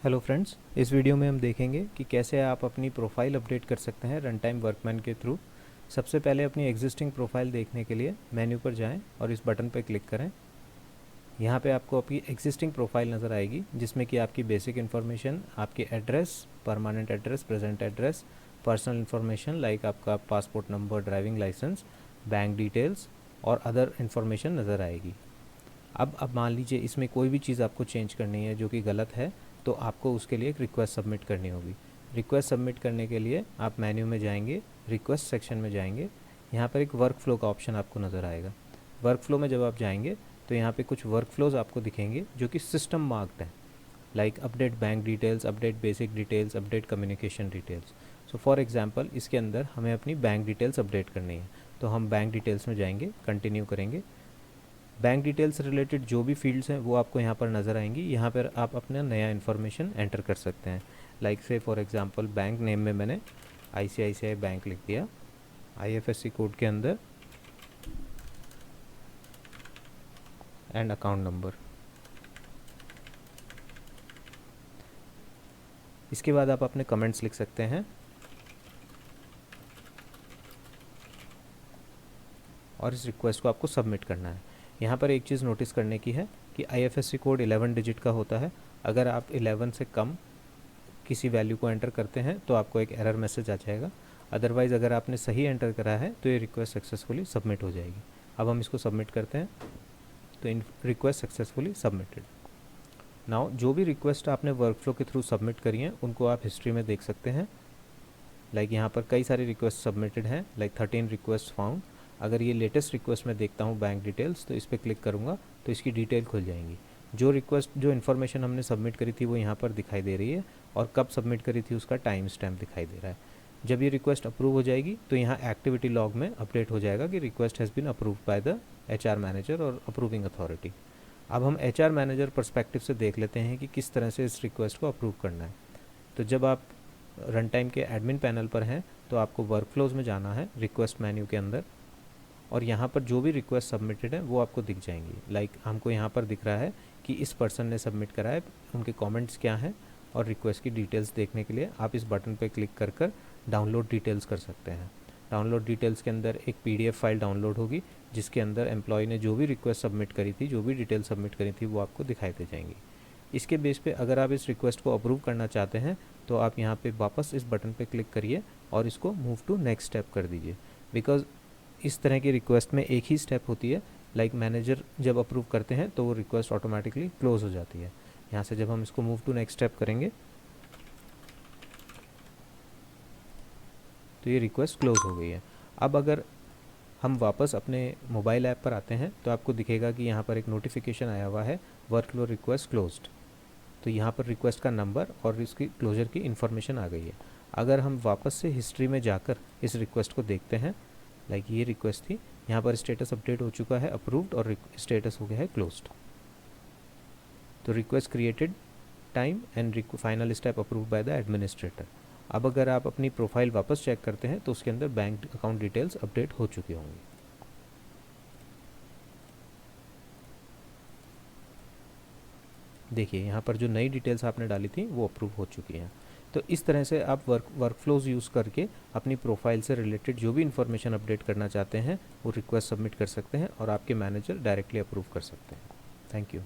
Hello friends, इस video में हम देखेंगे कि कैसे आप अपनी प्रोफाइल अपडेट कर सकते हैं रन टाइम वर्कमैन के थ्रू। सबसे पहले अपनी एग्जिस्टिंग प्रोफाइल देखने के लिए मेन्यू पर जाएं और इस बटन पर क्लिक करें। यहाँ पे आपको आपकी एग्जिस्टिंग प्रोफाइल नज़र आएगी जिसमें कि आपकी बेसिक इन्फॉर्मेशन, आपकी address, permanent address, present address, personal information like आपका passport number, driving licence, bank details और अदर इन्फॉर्मेशन नज़र आएगी। अब मान लीजिए इसमें कोई भी चीज़ आपको चेंज करनी है जो कि गलत है, तो आपको उसके लिए एक रिक्वेस्ट सबमिट करनी होगी। रिक्वेस्ट सबमिट करने के लिए आप मेन्यू में जाएंगे, रिक्वेस्ट सेक्शन में जाएंगे। यहाँ पर एक वर्क फ्लो का ऑप्शन आपको नज़र आएगा। वर्क फ्लो में जब आप जाएंगे तो यहाँ पे कुछ वर्क फ्लोज आपको दिखेंगे जो कि सिस्टम मार्क्ड हैं, like update bank details, update basic details, update communication details. So for example इसके अंदर हमें अपनी बैंक डिटेल्स अपडेट करनी है, तो हम बैंक डिटेल्स में जाएंगे, कंटिन्यू करेंगे। बैंक डिटेल्स रिलेटेड जो भी फील्ड्स हैं वो आपको यहाँ पर नज़र आएंगी। यहाँ पर आप अपना नया इन्फॉर्मेशन एंटर कर सकते हैं, लाइक से फॉर एग्जांपल बैंक नेम में मैंने ICICI बैंक लिख दिया, IFSC कोड के अंदर एंड अकाउंट नंबर। इसके बाद आप अपने कमेंट्स लिख सकते हैं और इस रिक्वेस्ट को आपको सबमिट करना है। यहाँ पर एक चीज़ नोटिस करने की है कि IFSC कोड 11 डिजिट का होता है। अगर आप 11 से कम किसी वैल्यू को एंटर करते हैं तो आपको एक एरर मैसेज आ जाएगा। अदरवाइज़ अगर आपने सही एंटर करा है तो ये रिक्वेस्ट सक्सेसफुली सबमिट हो जाएगी। अब हम इसको सबमिट करते हैं, तो in request successfully submitted. Now जो भी रिक्वेस्ट आपने वर्कफ्लो के थ्रू सबमिट करी हैं उनको आप हिस्ट्री में देख सकते हैं। लाइक यहाँ पर कई सारी रिक्वेस्ट सबमिटेड हैं, लाइक 13 रिक्वेस्ट फाउंड। अगर ये लेटेस्ट रिक्वेस्ट में देखता हूँ बैंक डिटेल्स, तो इस पर क्लिक करूँगा तो इसकी डिटेल खुल जाएंगी। जो रिक्वेस्ट, जो इन्फॉर्मेशन हमने सबमिट करी थी वो यहाँ पर दिखाई दे रही है और कब सबमिट करी थी उसका टाइम स्टैम्प दिखाई दे रहा है। जब ये रिक्वेस्ट अप्रूव हो जाएगी तो यहाँ एक्टिविटी लॉग में अपडेट हो जाएगा कि request has been approved by the HR manager और अप्रूविंग अथॉरिटी। अब हम HR मैनेजर पर्सपेक्टिव से देख लेते हैं कि किस तरह से इस रिक्वेस्ट को अप्रूव करना है। तो जब आप रन टाइम के एडमिन पैनल पर हैं तो आपको वर्क फ्लोज में जाना है, रिक्वेस्ट मेन्यू के अंदर, और यहाँ पर जो भी रिक्वेस्ट सबमिटेड है वो आपको दिख जाएंगी। लाइक हमको यहाँ पर दिख रहा है कि इस पर्सन ने सबमिट करा है, उनके कमेंट्स क्या हैं, और रिक्वेस्ट की डिटेल्स देखने के लिए आप इस बटन पर क्लिक कर डाउनलोड डिटेल्स कर सकते हैं। डाउनलोड डिटेल्स के अंदर एक PDF फाइल डाउनलोड होगी जिसके अंदर एम्प्लॉय ने जो भी रिक्वेस्ट सबमिट करी थी, जो भी डिटेल सबमिट करी थी वो आपको दिखाई दे जाएंगी। इसके बेस पे अगर आप इस रिक्वेस्ट को अप्रूव करना चाहते हैं तो आप यहाँ पे वापस इस बटन पे क्लिक करिए और इसको मूव टू नेक्स्ट स्टेप कर दीजिए। बिकॉज इस तरह की रिक्वेस्ट में एक ही स्टेप होती है, लाइक मैनेजर जब अप्रूव करते हैं तो वो रिक्वेस्ट ऑटोमेटिकली क्लोज हो जाती है। यहाँ से जब हम इसको मूव टू नेक्स्ट स्टेप करेंगे तो ये रिक्वेस्ट क्लोज हो गई है। अब अगर हम वापस अपने मोबाइल ऐप पर आते हैं तो आपको दिखेगा कि यहाँ पर एक नोटिफिकेशन आया हुआ है, वर्कफ्लो रिक्वेस्ट क्लोज्ड। तो यहाँ पर रिक्वेस्ट का नंबर और इसकी क्लोजर की इन्फॉर्मेशन आ गई है। अगर हम वापस से हिस्ट्री में जाकर इस रिक्वेस्ट को देखते हैं, लाइक ये रिक्वेस्ट थी, यहाँ पर स्टेटस अपडेट हो चुका है अप्रूव्ड और स्टेटस हो गया है क्लोज्ड। तो request created time and final step approved by the administrator. अब अगर आप अपनी प्रोफाइल वापस चेक करते हैं तो उसके अंदर बैंक अकाउंट डिटेल्स अपडेट हो चुकी होंगी। देखिए यहाँ पर जो नई डिटेल्स आपने डाली थी वो अप्रूव हो चुकी हैं। तो इस तरह से आप वर्कफ्लोज यूज़ करके अपनी प्रोफाइल से रिलेटेड जो भी इन्फॉर्मेशन अपडेट करना चाहते हैं वो रिक्वेस्ट सबमिट कर सकते हैं और आपके मैनेजर डायरेक्टली अप्रूव कर सकते हैं। Thank you.